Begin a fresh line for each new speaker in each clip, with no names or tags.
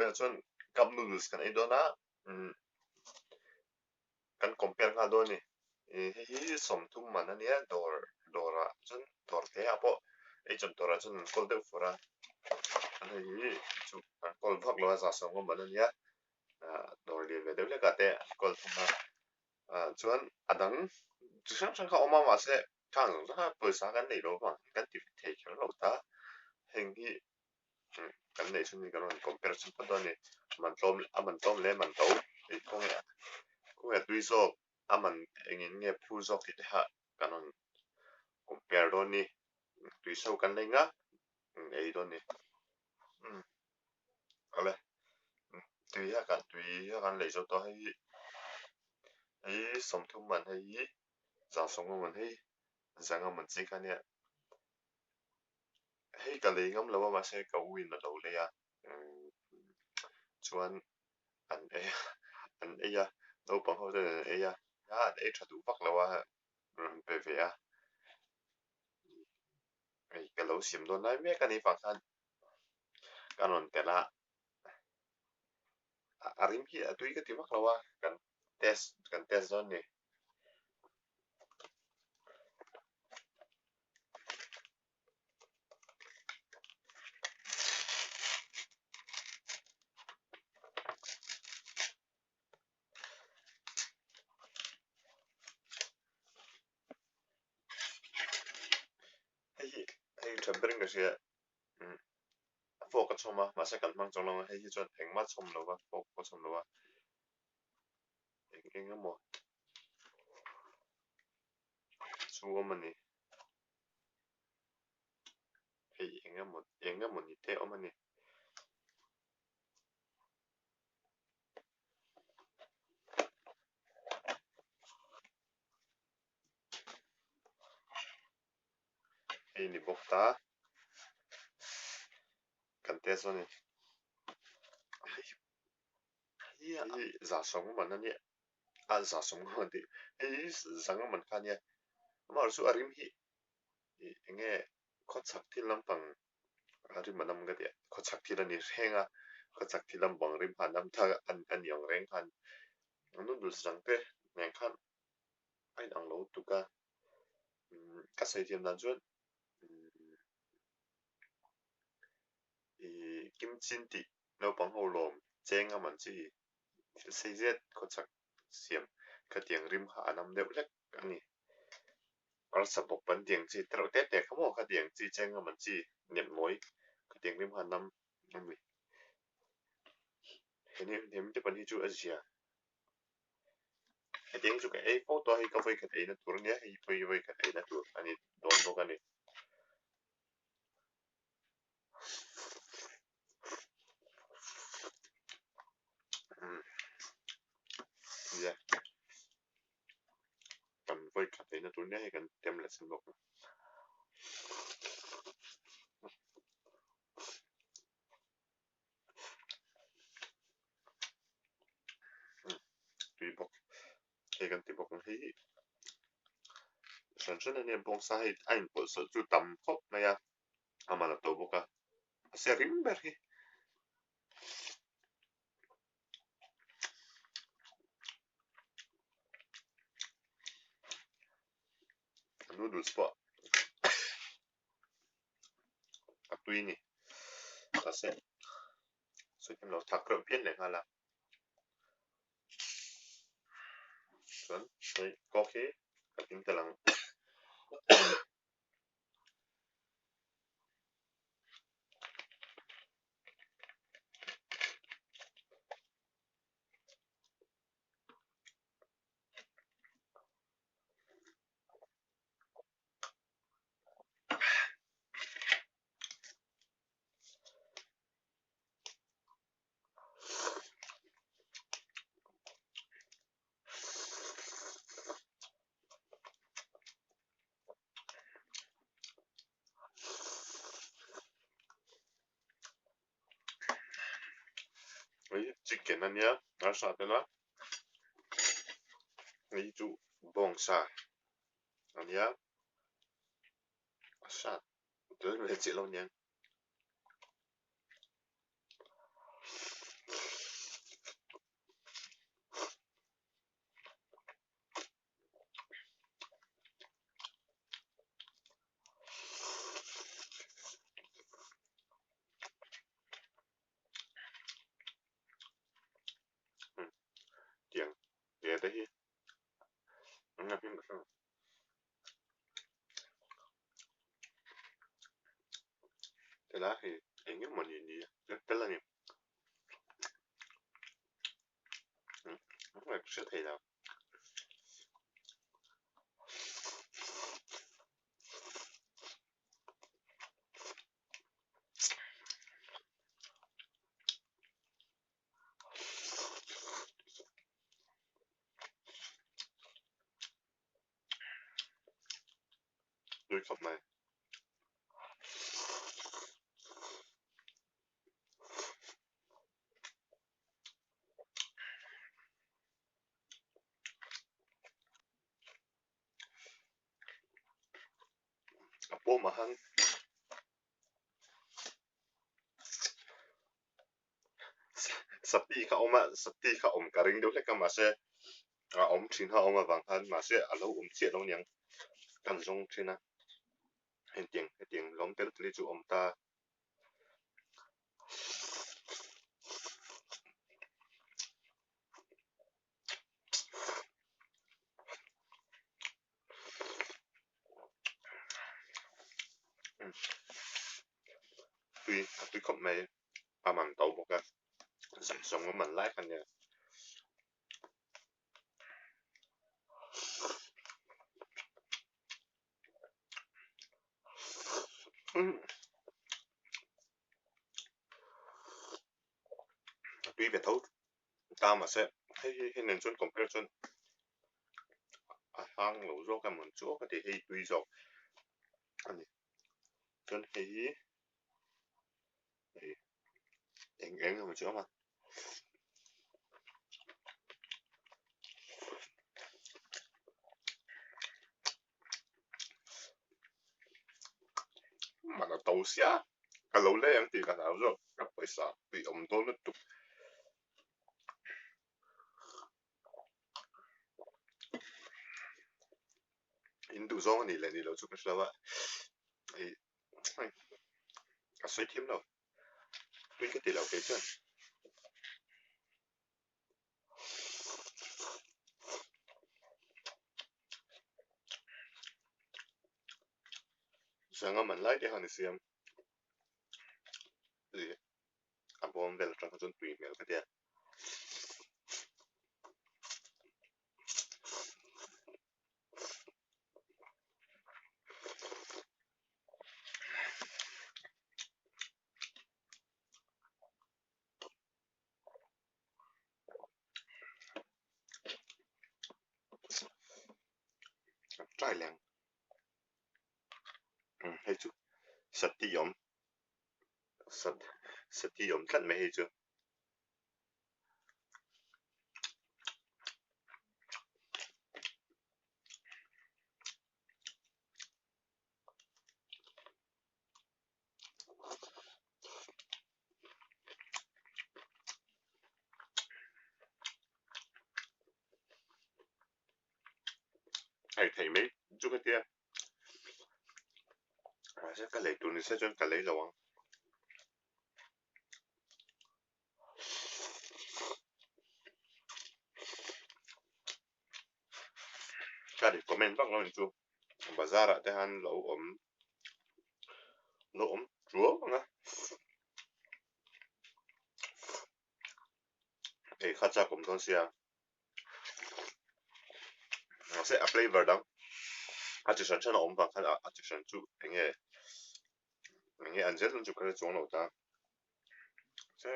là chọn cup noodles kan ai đó na kan compare nga do ni hi som thum man ania dora chun dor the apo ei chon dora chun kol de fura an hi chu kan kol phak lo za som man ania dor le le de ka te kol thuma chuan adang chu sang sang ka oma ma se kang ha paisa kan nei lo ba kan ti thei khel lo ta heng hi kan nei chun ni kan compare chun pa do ni man tom le man to ei kung e tui so aman engin nge phu zo ki ha kanon compare do ni tui so kan nei nga ei do ni ale tui ha kan lei zo to hei som thum man hei za song man hei zanga man chi kan ya hei ka lei ngam lo ma se ka win lo le ya chuan an e ya no pang ho de e ya e thadu bak lo wa pe ve ya ei ka lo sim do nai me kan ni fa kan kanon te la arim ki tui ka ti mak lo wa kan test do ni hei tempering ka sia fo ka choma ma se kan mang chong lo hei hi chon eng ma chom lo wa fo ko chom lo wa eng mo chu om ni hei eng mo ni te om ni hei ni bok ta kan te so ni hei za song man ani za song man ti hei zang man kan ya ma su arim hi enge ko chak ti lam pang ari manam ga de ko chak ti ni henga ko chak ti lam bang rim han nam tha an yong reng han nu du sang te neng khan ai dang lo tu ka sai tiam dan chuan kim chin ti no pang ho lom cheng a man chi sei zet ko chak siam ka tiang rim ha anam de lek ani ar sa bok pan tiang chi tro te te khamo ka tiang chi cheng a man chi nem moi ka tiang rim ha nam ami heni nem te pan hi chu asia he tiang chu ka ei photo hi ka voi ka ei na tur nia hi voi ka ei na tur ani don do ka ni ya kan voi ka ei na tur nia he kan tem la sin bok tui bok he kan ti bok hi san san ne bong sa hi ain po so chu tam khop na ya amala to boka se rim ber hi noodles po tui ni ta se so kim lo thak ro pien le hala chuan hei coffee ka ting talang hei chicken ania ar sa te na hei chu bong sa ania sa tu le chi lo niang thầy nào đuôi cọc này bố mà hắn sati ka om karing deuh lek ma se a om thin ha om awang han ma se a lo om chiat lo niang kan zong thina hetiang lom tel tli chu om ta tuy khop mai a man tàu một cái sẵn sống của mình lái anh nha tuy về thấu ta mà sẽ hay nên chuẩn compare chuẩn hang lẩu rô cái món chúa có thể hay tuy rồi anh chuẩn hay em mà chúa mà nó tàu xia cái lẩu lẽ em thì cái nào rồi cái पैसा bị ông tôi nó tụt Hindu zong này là đi lẩu chụp cái là vậy cái xoay thêm đâu tuy cái tỷ lẩu cái chân sáng ngày mình lấy cái hàng này xem gì à bom về là trong cái chân tùy mèo cái gì trai làng hay chú sati yom sati yom cắt mày hay chưa hay thầy mấy chú cái tia sẽ cái lấy tụi này sẽ cho cái lấy rồi cái để comment bác nói chú bazar at han lẩu ống chúa nè thì khát cha cũngต้องเสียsẽ apply vào đóอาจจะฉันชนะอมบางครั้งอาจจะฉันจูอย่างเงี้ยอันเจ็ดมันจูก็จะจงเราตาใช่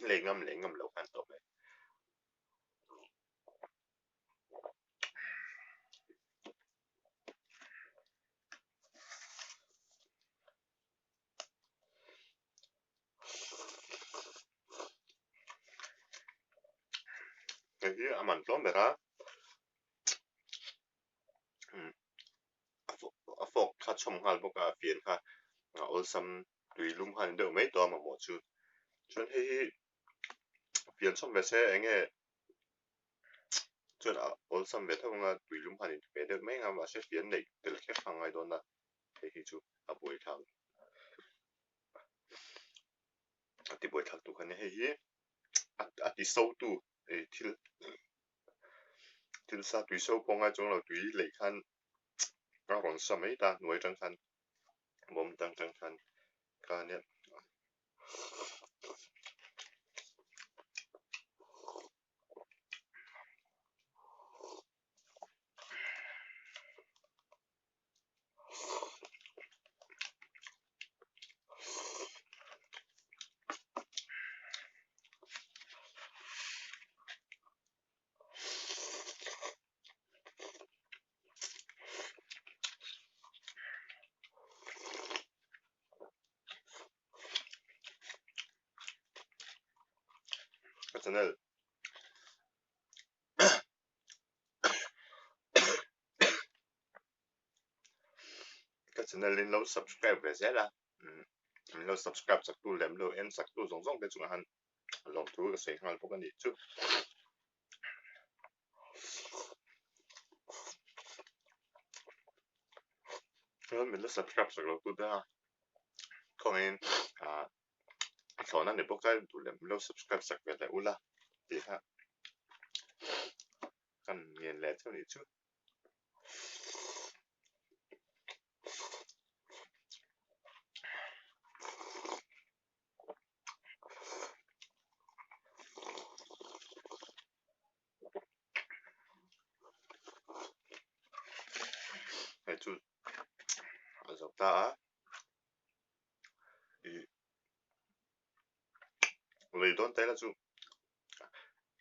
เล่งงำเรากันต่อไปอย่างที่อามันล้มไปละฟอกคัดชมฮัลพวกเปลี่ยนค่ะเอาซ้ำดุยลุ่มฮันเดิมไม่ตัวมาหมดชูจนให้เปลี่ยนชมไปใช่เงี้ยจนเอาซ้ำไปถ้าว่าดุยลุ่มฮันไปเดิมไม่งามว่าใช่เปลี่ยนเด็กเด็กแค่ฟังไอ้โดนนะให้ชูอาบุยทางที่บุยทางตัวคันนี้ให้ที่โซ่ตู้ที่ซาดุยโซ่ปงไอ้จงเราดุยเหล็กขันก็ของสมัยตาหน่วยจังคันบ่มจังคันการเนี้ย channel cái channel lên lâu subscribe về sẽ là lâu subscribe sắc tu lem lâu en sắc tu zong cái chúng han lòng thu cái sấy hàng phúc anh đi chứ mình lâu subscribe sắc lâu tu đó còn en sau này bốc cái tu lem lâu subscribe sắc về lại ula thì ha cần nghiền lẻ theo đi chứ hay chú dọc ta lấy đón tay là chú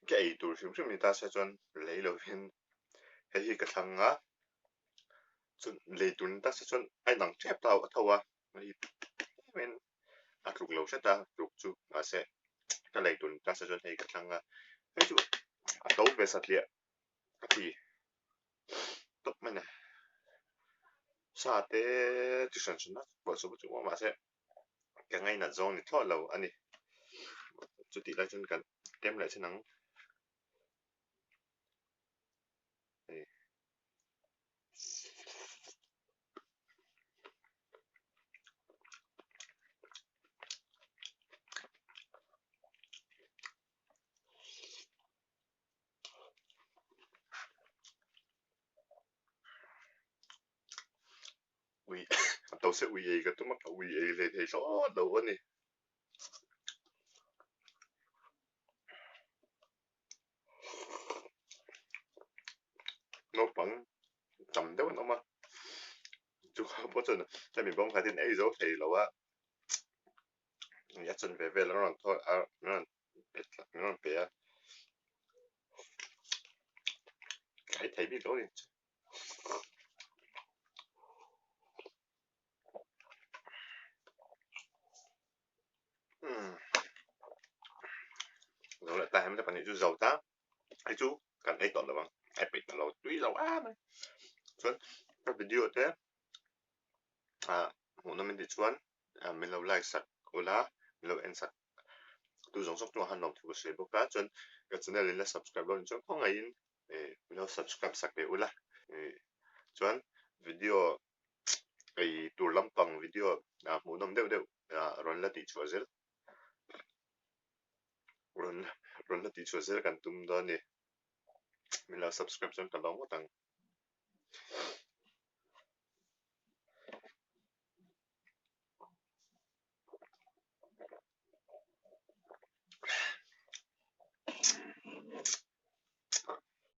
cái tu phim phim người ta sẽ chọn lấy lâu phiên hay cái thằng á chú lấy tu người ta sẽ chọn ai nặng chép tao thâu à men lục lâu sẽ ta lục chú sẽ cái lấy tu người ta sẽ chọn hay cái thằng á hay chú đấu về sát liệt thì tốt mấy nè sao thế chú sản xuất bảo số chú mà sẽ cái ngày nào zone thì thôi lâu anh ấy chú tỷ lại chân cần đem lại chân nắng vì tao sẽ vì cái tôi mắc vìเลยthì số đầu anh ấy nó bằng chậm đâu nó mà chú không có chân tại mình bông phải đến ấy rồi thì lâu á nhất chân về nó thôi nó bé cái thấy biết rồi rồi là ta em sẽ bạn chú giàu ta hay chú cần ấy toàn là bằng ai bị là túi giàu á mà chuẩn các video thế một năm mình đi chuẩn mình lâu like sạch ola mình lâu end sạch tu giống sốc cho hành động của sự bốc cá chuẩn cái channel là subscribe luôn chuẩn không ngày in mình lâu subscribe sạch để ola chuẩn video cái tu lâm bằng video một năm đều đều rồi là tỷ chúa dễ rồi là tỷ chúa dễ cần tum đó nè mình là subscribe chuẩn cả đó một tầng